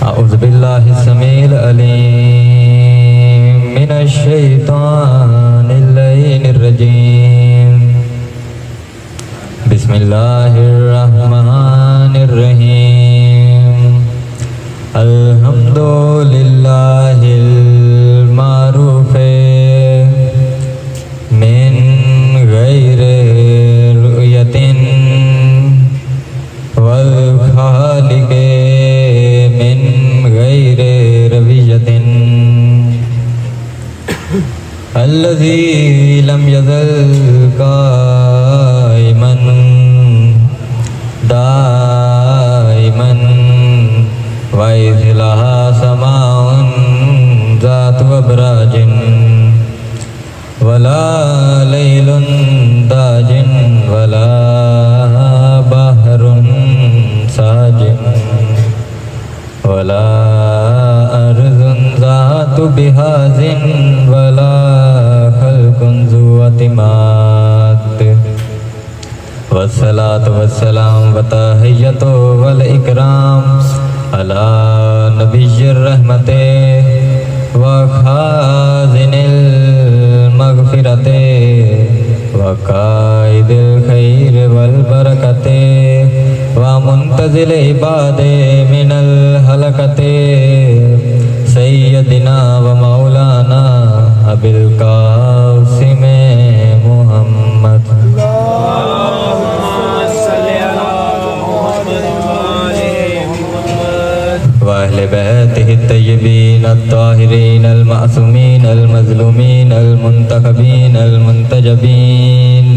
औज़ुबिल्लाहि समील अलीम मिनश शैतानिर रजीम। बिस्मिल्लाहिर रहमानिर रहीम। अल्हम्दुलिल्लाहिल मारूफ़े मिन गैरि रुयतिन वल खालिके मिन गैरि रवियतिन अल्लज़ी लम यज़ल काइमन दाइमन वइज़लहा समाउन ज़ातु अबराजिन वला लैलुन दाजिन वला बहरुन साजिन वला अर्ज़ुन ज़ातु बिहाज़िन वला खल्क़ुन ज़ू अतिमात वस्सलातु वस्सलाम व तहिय्यतु वल इकराम अला नबिय्यिर रहमते व खाज़िनिल मग़फ़िरते व काइदिल खैर वल बरकते व मुंतज़िल इबादे मिनल हलकते सय्यदिना व मौलाना अबिल कासिम मुहम्मद व अहले बैतिहि तय्यबीन अत्ताहिरीन अल-मासूमीन अल-मज़लूमीन अल-मुंतखबीन अल-मुंतजबीन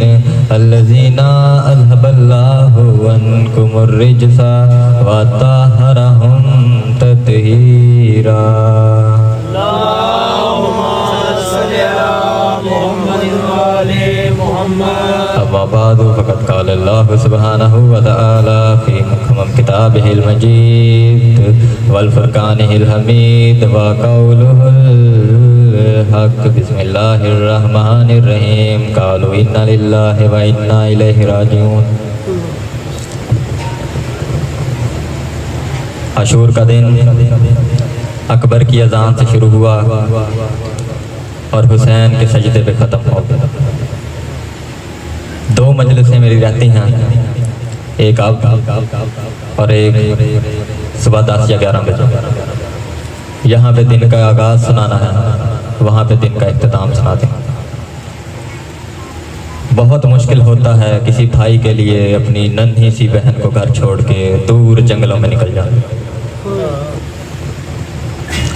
अल्लज़ीना अज़हबल्लाहु अन्कुमुर रिज्सा व तहहरहुम तत्हीरा। अम्मा बादु फ़क़द क़ाल अल्लाहु सुब्हानहु व तआला फ़ी मुहकम किताबिहिल मजीद वल फ़ुरक़ानिहिल हमीद व क़ौलुहुल हक़। बिस्मिल्लाहिर रहमानिर रहीम। क़ालू इन्ना लिल्लाहि व इन्ना इलैहि राजिऊन। आशूर का दिन अकबर की अज़ान से शुरू हुआ और हुसैन के सजदे पे ख़त्म हो गया। दो मजलिसें मेरी रहती हैं, एक अब और एक सुबह 10 या 11 बजे। यहाँ पे दिन का आगाज़ सुनाना है, वहाँ पे दिन का इख्तिताम सुनाते हैं। बहुत मुश्किल होता है किसी भाई के लिए अपनी नन्ही सी बहन को घर छोड़ के दूर जंगलों में निकल जाना,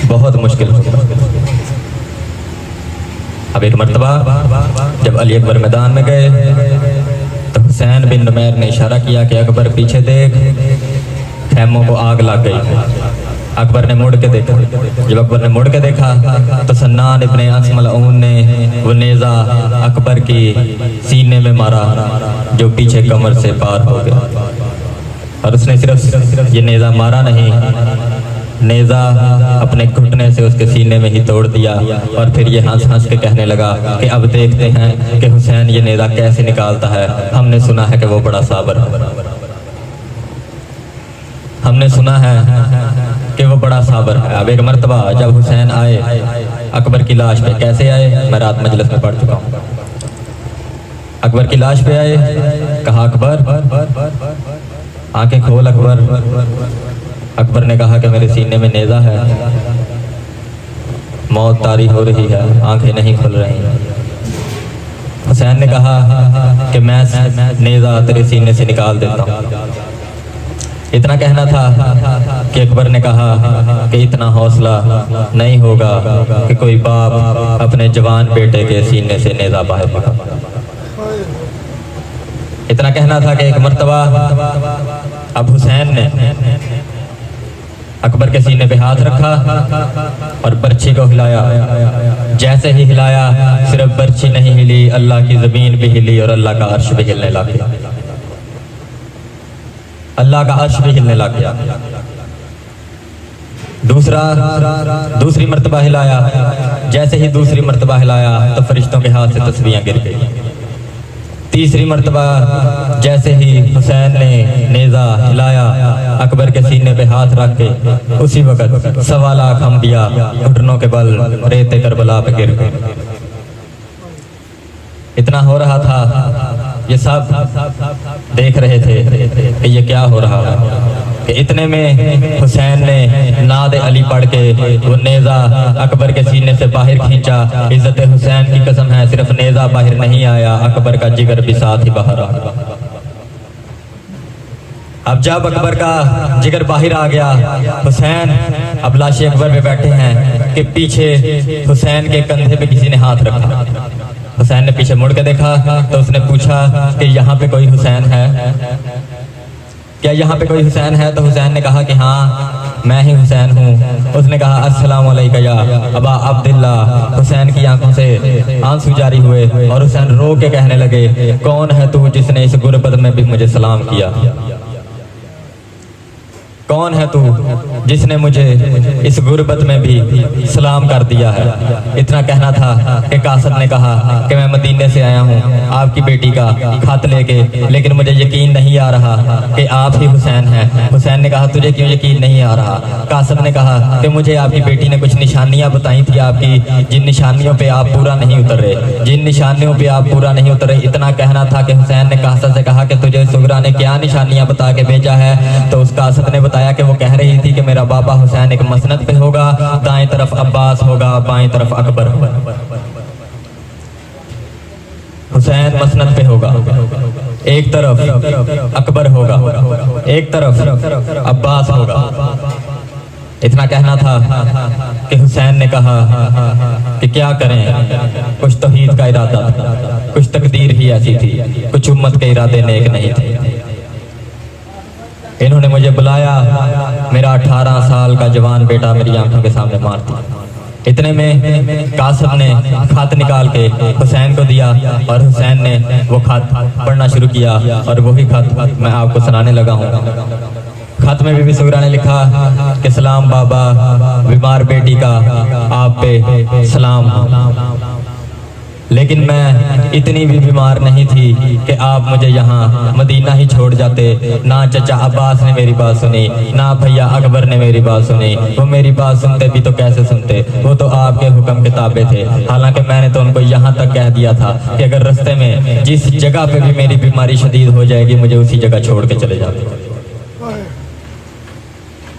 बहुत मुश्किल होता है। अब एक मर्तबा जब अली अकबर मैदान में गए तो हुसैन बिन नुमैर ने इशारा किया कि अकबर पीछे देख, खैमों को आग लग गई। अकबर ने मुड़ के देखा। जब अकबर ने मुड़ के देखा तो सन्नान इब्ने अस मलऊन ने वो नेज़ा अकबर की सीने में मारा जो पीछे कमर से पार हो गया। और उसने सिर्फ ये नेज़ा मारा नहीं, नेज़ा अपने घुटने से उसके सीने में ही तोड़ दिया। और फिर ये हंस हंस के कहने लगा कि अब देखते हैं कि हुसैन ये नेज़ा कैसे निकालता है। हमने सुना है कि वो बड़ा साबर है, हमने सुना है कि वो बड़ा साबर है। अब एक मर्तबा जब हुसैन आए अकबर की लाश पे, कैसे आए मैं रात मजलिस में पढ़ चुका हूँ। अकबर की लाश पे आए, कहा अकबर आंखें खोल। अकबर ने कहा कि मेरे सीने में नेज़ा है, मौत तारी हो रही है, आंखें नहीं खुल रही। हुसैन ने कहा कि मैं नेज़ा तेरे सीने से निकाल देता हूँ। इतना कहना था कि अकबर ने कहा कि इतना हौसला नहीं होगा कि कोई बाप अपने जवान बेटे के सीने से नेज़ा बाहर निकाले। इतना कहना था कि एक मर्तबा अब हुसैन ने अकबर के सीने पे हाथ रखा और बर्छी को हिलाया। जैसे ही हिलाया सिर्फ बर्छी नहीं हिली, अल्लाह की ज़मीन भी हिली और अल्लाह का अर्श भी हिलने लग गया। अल्लाह का अर्श भी हिलने लग गया। दूसरी मर्तबा हिलाया। जैसे ही दूसरी मर्तबा हिलाया तो फरिश्तों के हाथ से तस्बीहें गिर गई। तीसरी मर्तबा जैसे ही हुसैन ने नेज़ा हिलाया, अकबर के सीने पे हाथ रख के उसी वक्त 1.25 लाख अंबिया घुटनों के बल रेते करबला पे गिर गए। इतना हो रहा था, ये सब देख रहे थे कि ये क्या हो रहा है। कि इतने में हुसैन ने नाद अली पढ़ के वो नेज़ा अकबर के सीने से बाहर खींचा। इज्जत हुसैन की कसम है, सिर्फ नेज़ा बाहर नहीं आया, अकबर का जिगर भी साथ ही बाहर आ गया। अब जब अकबर का जिगर बाहर आ गया, हुसैन अब लाशे अकबर पे बैठे हैं कि पीछे हुसैन के कंधे पे किसी ने हाथ रखा। हुसैन ने पीछे मुड़ के देखा तो उसने पूछा कि यहाँ पे कोई हुसैन है, क्या यहाँ पे कोई हुसैन है? तो हुसैन ने कहा कि हाँ मैं ही हुसैन हूँ। उसने कहा अस्सलाम वालेकुम या अबा अब्दुल्ला। हुसैन की आंखों से आंसू जारी हुए और हुसैन रो के कहने लगे, कौन है तू जिसने इस गुर्बत में भी मुझे सलाम किया? कौन है तू जिसने मुझे इस गुर्बत में भी सलाम कर दिया है? इतना कहना था कि कासद ने कहा कि मैं मदीने से आया हूँ आपकी बेटी का खत लेके, लेकिन मुझे यकीन नहीं आ रहा कि आप ही हुसैन हैं। हुसैन ने कहा तुझे क्यों यकीन नहीं आ रहा? कासद ने कहा कि मुझे आपकी बेटी ने कुछ निशानियां बताई थी आपकी, जिन निशानियों पे आप पूरा नहीं उतर रहे, जिन निशानियों पे आप पूरा नहीं उतर रहे। इतना कहना था कि हुसैन ने कासद से कहा कि तुझे सुगरा ने क्या निशानियां बता के भेजा है? तो उस कासद ने बताया कि वो कह रही थी कि मेरा बाबा हुसैन एक मसनद पे होगा, दाएं तरफ अब्बास होगा, बाएं तरफ अकबर होगा। हुसैन मसनद पे होगा, एक तरफ अकबर होगा, एक तरफ अब्बास होगा। इतना कहना था कि हुसैन ने कहा कि क्या करें, कुछ तौहीद का इरादा था, कुछ तकदीर ही ऐसी थी, कुछ उम्मत के इरादे नेक नहीं थे। इन्होंने मुझे बुलाया, मेरा 18 साल का जवान बेटा मेरी आंखों के सामने मार दिया। इतने में कासद ने खत निकाल के हुसैन को दिया और हुसैन ने वो खत पढ़ना शुरू किया और वही खत मैं आपको सुनाने लगा हूँ। खत में बीबी सुगरा ने लिखा कि सलाम बाबा, बीमार बेटी का आप पे सलाम, लेकिन मैं इतनी भी बीमार नहीं थी कि आप मुझे यहाँ मदीना ही छोड़ जाते। ना चचा अब्बास ने मेरी बात सुनी, ना भैया अकबर ने मेरी बात सुनी। वो मेरी बात सुनते भी तो कैसे सुनते, वो तो आपके हुक्म के ताबे थे। हालांकि मैंने तो उनको यहाँ तक कह दिया था कि अगर रास्ते में जिस जगह पे भी मेरी बीमारी शदीद हो जाएगी, मुझे उसी जगह छोड़ के चले जाते,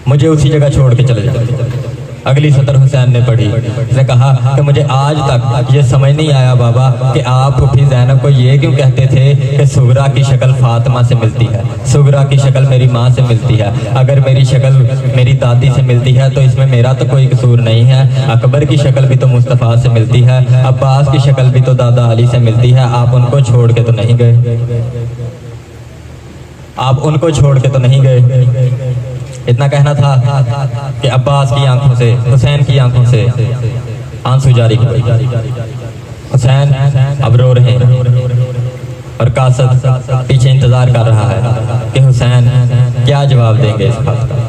मुझे उसी जगह छोड़ के चले जाते। अगली सतर हुसैन ने पढ़ी, उसने कहा कि मुझे आज तक ये समझ नहीं आया बाबा कि आप फूफी ज़ैनब को ये क्यों कहते थे कि सुगरा की शक्ल फातिमा से मिलती है, सुगरा की शक्ल मेरी माँ से मिलती है। अगर मेरी शक्ल मेरी दादी से मिलती है तो इसमें मेरा तो कोई कसूर नहीं है। अकबर की शक्ल भी तो मुस्तफ़ा से मिलती है, अब्बास की शक्ल भी तो दादा अली से मिलती है। आप उनको छोड़ के तो नहीं गए, आप उनको छोड़ के तो नहीं गए। इतना कहना था कि अब्बास की आंखों से, हुसैन की आंखों से आंसू जारी हुए। हुसैन अब रो रहे हैं और कासद पीछे इंतजार कर रहा है कि हुसैन क्या जवाब देंगे इस बात का,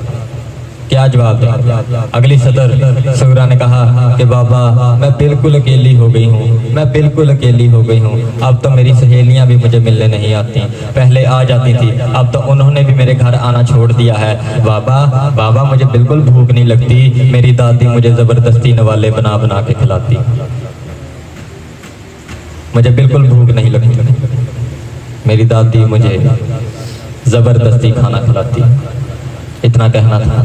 क्या जवाब देंगे। अगली सदर सुगरा ने कहा कि बाबा मैं बिल्कुल अकेली हो गई हूँ, मैं बिल्कुल अकेली हो गई हूँ। अब तो मेरी सहेलियाँ भी मुझे मिलने नहीं आती, पहले आ जाती थी, अब तो उन्होंने भी मेरे घर आना छोड़ दिया है। बाबा मुझे बिल्कुल भूख नहीं लगती, मेरी दादी मुझे जबरदस्ती नवाले बना बना के खिलाती, मुझे बिल्कुल भूख नहीं लगती, मेरी दादी मुझे जबरदस्ती खाना खिलाती। इतना कहना था।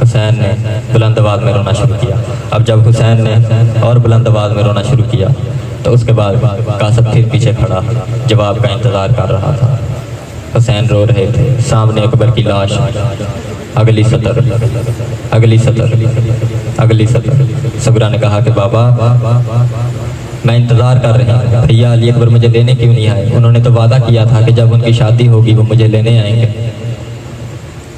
हुसैन ने बुलंद आवाज़ में रोना शुरू किया। अब जब हुसैन ने और बुलंद आवाज़ में रोना शुरू किया तो उसके बाद कासद फिर पीछे खड़ा जवाब का इंतज़ार कर रहा था। हुसैन रो रहे थे, सामने अकबर की लाश। अगली सतर, अगली सतर, अगली सतर। सुगरा ने कहा कि बाबा मैं इंतज़ार कर रही हूँ, भैया अली अकबर मुझे लेने क्यों नहीं आए? उन्होंने तो वादा किया था कि जब उनकी शादी होगी वो मुझे लेने आएंगे,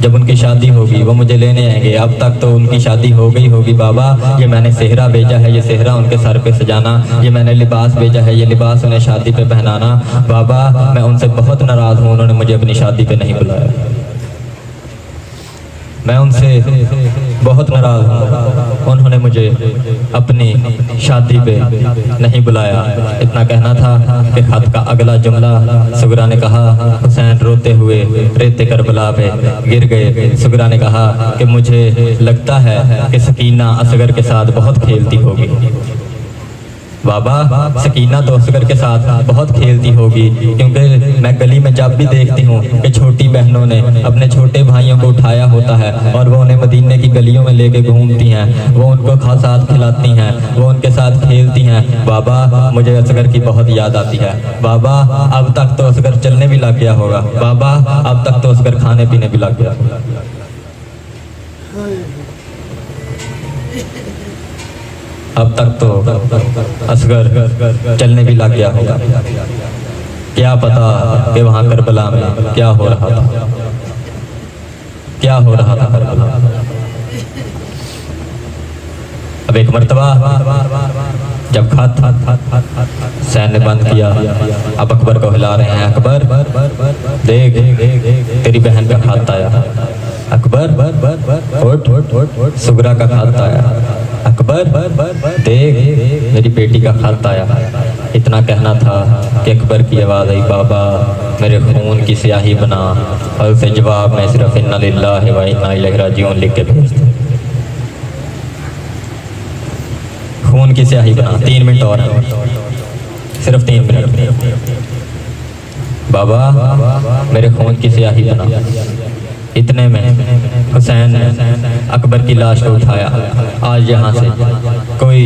जब उनकी शादी होगी वो मुझे लेने आएंगे। अब तक तो उनकी शादी हो गई होगी बाबा, ये मैंने सेहरा भेजा है, ये सेहरा उनके सर पे सजाना, ये मैंने लिबास भेजा है, ये लिबास उन्हें शादी पे पहनाना। बाबा मैं उनसे बहुत नाराज़ हूँ, उन्होंने मुझे अपनी शादी पे नहीं बुलाया। मैं उनसे बहुत नाराज़ हूँ। उन्होंने मुझे अपनी शादी पे नहीं बुलाया। इतना कहना था कि खत का अगला जुमला सुगरा ने कहा, हुसैन रोते हुए रेते करबला पे गिर गए। सुगरा ने कहा कि मुझे लगता है कि सकीना असगर के साथ बहुत खेलती होगी। बाबा, सकीना तो असगर के साथ बहुत खेलती होगी, क्योंकि मैं गली में जब भी देखती हूँ कि छोटी बहनों ने अपने छोटे भाइयों को उठाया होता है और वो उन्हें मदीने की गलियों में लेके घूमती हैं, वो उनको साथ खिलाती हैं, वो उनके साथ खेलती हैं। बाबा, मुझे असगर की बहुत याद आती है। बाबा, अब तक तो असगर चलने भी लग गया होगा। बाबा, अब तक तो असगर खाने पीने भी लग गया। अब तक तो असगर चलने भी लग गया होगा। क्या पता कि वहाँ करबला में क्या हो रहा था, क्या हो रहा था करबला। अब एक मर्तबा जब खत सैन ने बंद किया, अब अकबर को हिला रहे हैं, अकबर देख तेरी बहन का खत आया। अकबर उठ, सुगरा का खत आया। अकबर देख मेरी बेटी का खत आया। इतना कहना था कि अकबर की आवाज़ आई, बाबा मेरे खून की स्याही बना। और उसे जवाब में सिर्फ इन्ना लिल्लाहि व इन्ना इलैहि राजिऊन लिख के भेज दे। खून की स्याही बना। 3 मिनट और है, सिर्फ 3 मिनट। बाबा मेरे खून की स्याही बना। इतने में हुसैन ने अकबर की लाश को उठाया। आज यहाँ से कोई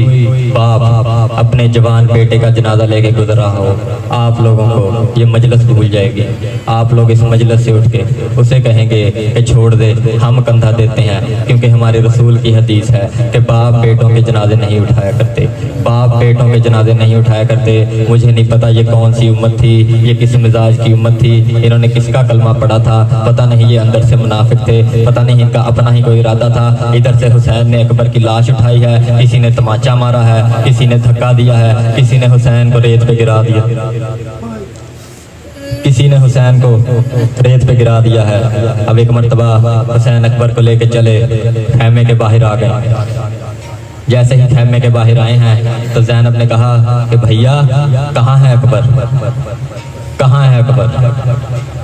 बाप अपने जवान बेटे का जनाजा लेके गुजरा हो, आप लोगों को ये मजलिस भूल जाएगी। आप लोग इस मजलिस से उठ के उसे कहेंगे कि छोड़ दे, हम कंधा देते हैं, क्योंकि हमारे रसूल की हदीस है कि बाप बेटों के जनाजे नहीं उठाया करते, बाप बेटों के जनाजे नहीं उठाया करते। मुझे नहीं पता ये कौन सी उम्मत थी, ये किस मिजाज की उम्मत थी, इन्होंने किसका कलमा पढ़ा था, पता नहीं, ये अंदर से मुनाफिक थे, पता नहीं इनका अपना ही कोई इरादा था। इधर से हुसैन ने अकबर की लाश उठाई है, किसी ने तमाचा मारा है, किसी ने धक्का दिया है, किसी ने हुसैन को रेत पे गिरा दिया, किसी ने हुसैन को रेत पे गिरा दिया है। अब एक मर्तबा हुसैन अकबर को लेके चले, खैमे के बाहर आ गए। जैसे ही खैमे के बाहर आए हैं तो ज़ैनब ने कहा कि भैया कहाँ है अकबर, कहाँ है अकबर,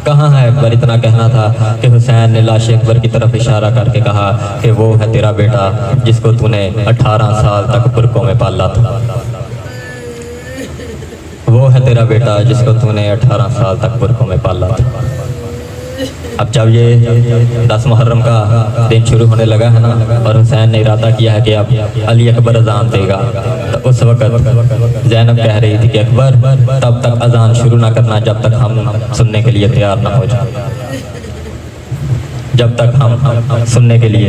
कहाँ है अकबर। इतना कहना था कि हुसैन ने लाश अकबर की तरफ इशारा करके कहा कि वो है तेरा बेटा जिसको तूने 18 साल तक बुरकों में पाला था, वो है तेरा बेटा जिसको तूने 18 साल तक बुरकों में पाला था। अब जब ये 10 मुहर्रम का दिन शुरू होने लगा है ना, और हुसैन ने इरादा किया है कि अब अली अकबर अजान देगा, तो उस वक्त ज़ैनब कह रही थी कि अकबर तब तक अजान शुरू ना करना जब तक हम सुनने के लिए तैयार ना हो जाए, जब तक हम सुनने के लिए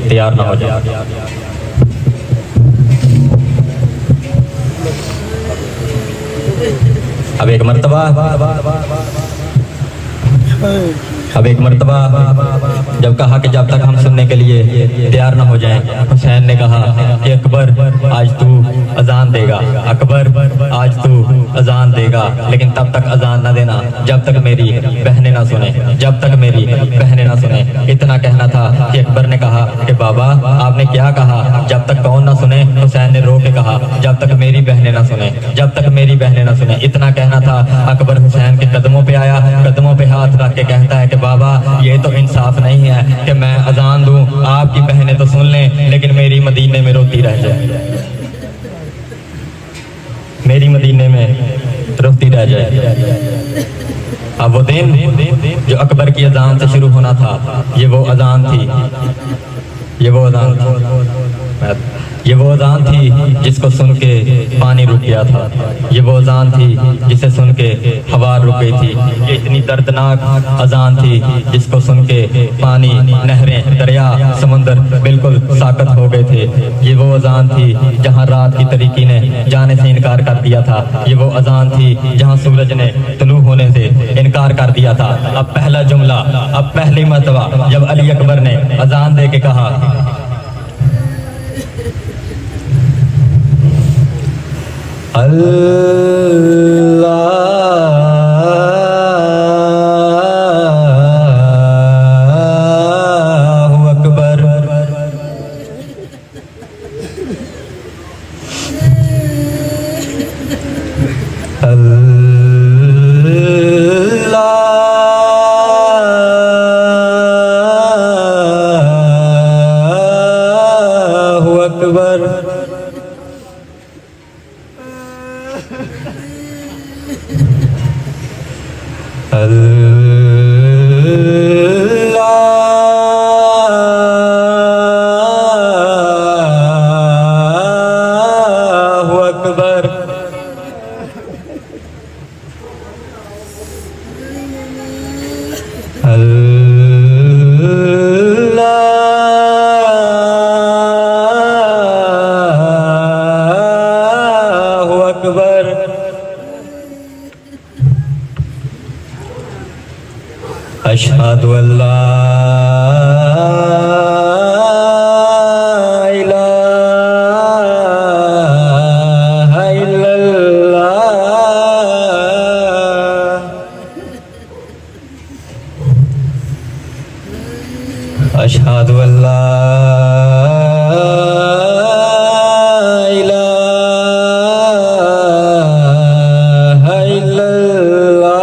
तैयार ना हो जाए। अब एक मर्तबा जब कहा कि जब तक हम सुनने के लिए तैयार ना हो जाएं, हुसैन ने कहा कि अकबर आज तू अजान देगा, अकबर आज तू अजान देगा, लेकिन तब तक अजान ना देना जब तक मेरी बहनें ना सुने, जब तक मेरी बहनें ना सुने। इतना कहना था कि अकबर ने कहा कि बाबा आपने क्या कहा, जब तक कौन ना सुने। हुसैन ने रो के कहा जब तक मेरी बहनें ना सुने, जब तक मेरी बहनें ना सुने। इतना कहना था, अकबर हुसैन के कदमों पे आया, कदमों पे हाथ रख के कहता है कि बाबा ये तो इंसाफ नहीं है कि मैं अजान दूं, आपकी बहनें तो सुन लें लेकिन मेरी मदीने में रोती रह जाए, मेरी मदीने में रोती रह जाए। अब वो दिन जो अकबर की अजान से शुरू होना था, ये वो अजान थी, ये वो अजान थी, ये वो अजान थी जिसको सुन के पानी रुक गया था, ये वो अजान थी जिसे सुन के हवा रुक गई थी, ये इतनी दर्दनाक अजान थी जिसको सुन के पानी, नहरें, दरिया, समंदर बिल्कुल साकत हो गए थे। ये वो अजान थी जहाँ रात की तरीकी ने जाने से इनकार कर दिया था, ये वो अजान थी जहाँ सूरज ने तुलू होने से इनकार कर दिया था। अब पहला जुमला, अब पहली मर्तबा जब अली अकबर ने अजान दे के कहा अल्लाहु अकबर अल्लाहु अकबर। अल्लाहु अकबर। अशहदु अल्ला इलाहा इल्लल्लाह। अशहदु अल्ला इलाहा इल्लल्लाह।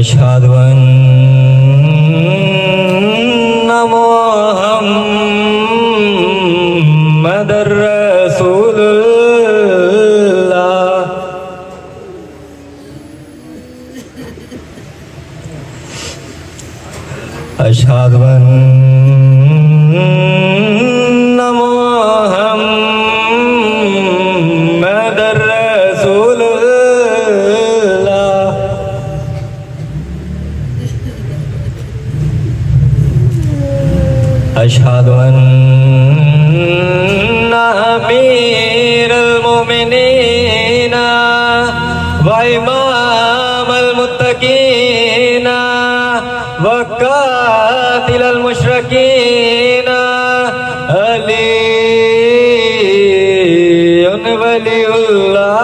अशहदु अन्ना मुहम्मदर रसूलुल्लाह। अशहदु अन्ना मुहम्मदर रसूलुल्लाह। अशहदु अन्ना अमीरुल मोमिनीन व इमामुल मुत्तकीन व कातिलुल मुशरिकीन अलीयुन वलियुल्लाह।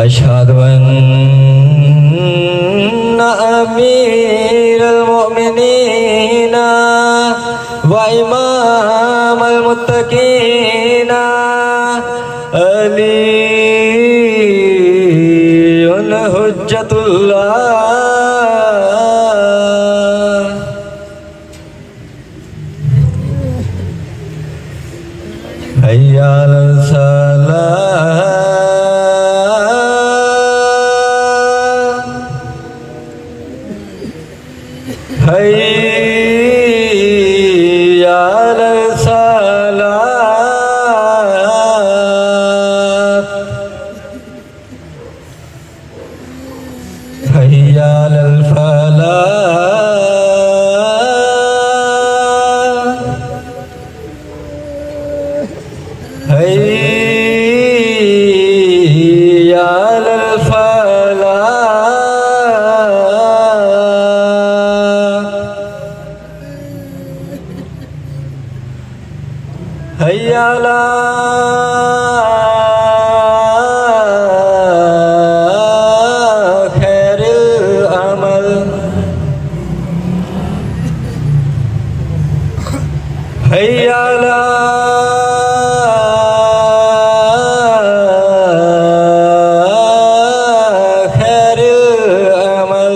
अशहदु अन्ना अमीरुल मोमिनीन व इमामुल मुत्तकीन अलीयुन हुज्जतुल्लाह। हय्या अलल सलाह। हय्या अलल सलाह। हय्या अलल फलाह। हय्या अलल फलाह। हय्या अला खैरिल अमल। हय्या अला खैरिल अमल।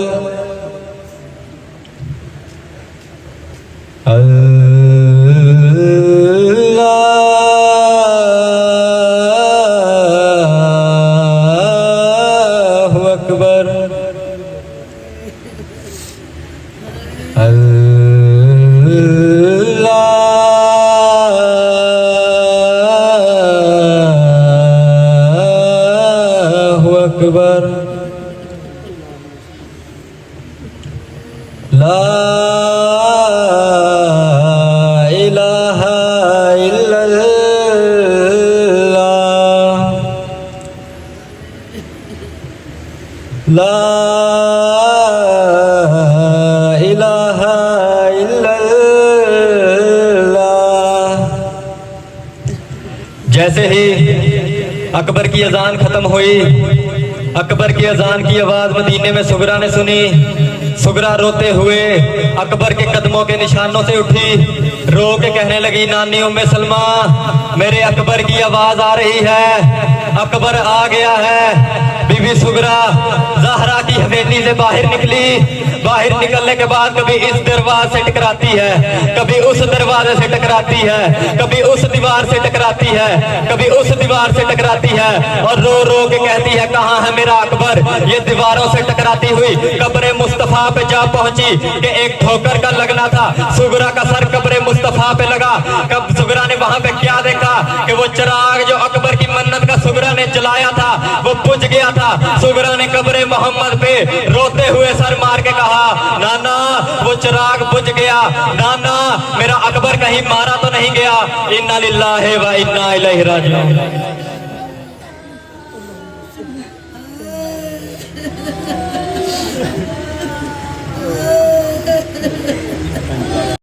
अल्लाहु अकबर। अल्लाहु अकबर। ला इलाहा इल्लल्लाह। ला इलाहा इल्लल्लाह। जैसे ही अकबर की अजान खत्म हुई, अकबर की अजान की आवाज मदीने में सुगरा ने सुनी। सुगरा रोते हुए अकबर के कदमों के निशानों से उठी, रो के कहने लगी, नानी उम्मे सलमा, मेरे अकबर की आवाज आ रही है, अकबर आ गया है। बीबी सुगरा ज़हरा की हवेली से बाहर निकली। बाहर निकलने के बाद कभी इस दरवाजे से टकराती है, कभी उस दरवाजे से टकराती है, कभी उस दीवार से टकराती है, कभी उस दीवार से टकराती है और रो रो के कहती है कहाँ है मेरा अकबर। ये दीवारों से टकराती हुई कब्र मुस्तफा पे जा पहुंची कि एक ठोकर का लगना था। सुगरा का सर कब्र मुस्तफा पे लगा। कब सुगरा ने वहां पे क्या देखा कि वो चिराग जो अकबर की मन्नत का सुगरा ने जलाया था वो बुझ गया था। सुगरा ने कब्र मोहम्मद पे रोते हुए सर मार के कहा, नाना वो चिराग बुझ गया, नाना मेरा अकबर कहीं मारा तो नहीं गया। इन्ना लिल्लाहि व इन्ना इलैहि राजिऊन।